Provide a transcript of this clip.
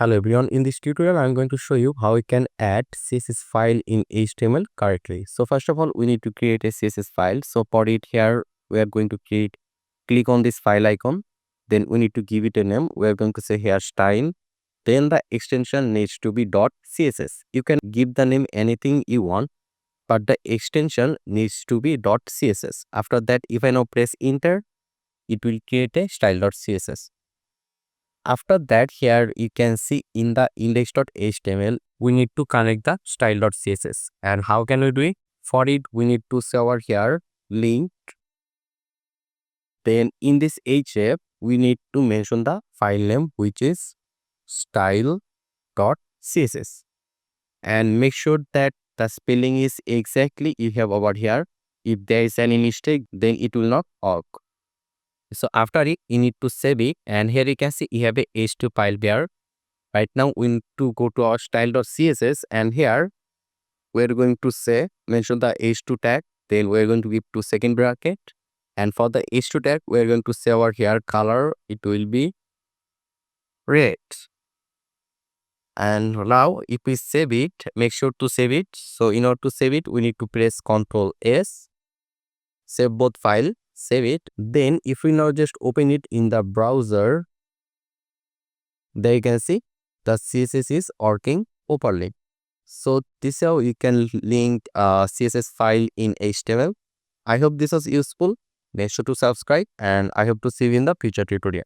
Hello everyone, in this tutorial I am going to show you how we can add CSS file in HTML correctly. So first of all we need to create a CSS file. So for it here we are going to click on this file icon. Then we need to give it a name. We are going to say here style. Then the extension needs to be .css. You can give the name anything you want, but the extension needs to be .css. After that, if I now press enter, it will create a style.css. After that, here you can see in the index.html, we need to connect the style.css. And how can we do it? For it, we need to say over here link. Then in this href, we need to mention the file name, which is style.css. And make sure that the spelling is exactly you have over here. If there is any mistake, then it will not work. So after it, you need to save it, and here you can see you have a h2 file there. Right now we need to go to our style.css, and here we're going to say mention the h2 tag. Then we're going to give 2 second bracket, and for the h2 tag we're going to say over here color, it will be red. And now if we save it, make sure to save it. So in order to save it, we need to press Ctrl S, save both file, save it. Then if we now just open it in the browser, there you can see the CSS is working properly. So this is how you can link a CSS file in HTML. I hope this was useful. Make sure to subscribe, and I hope to see you in the future tutorials.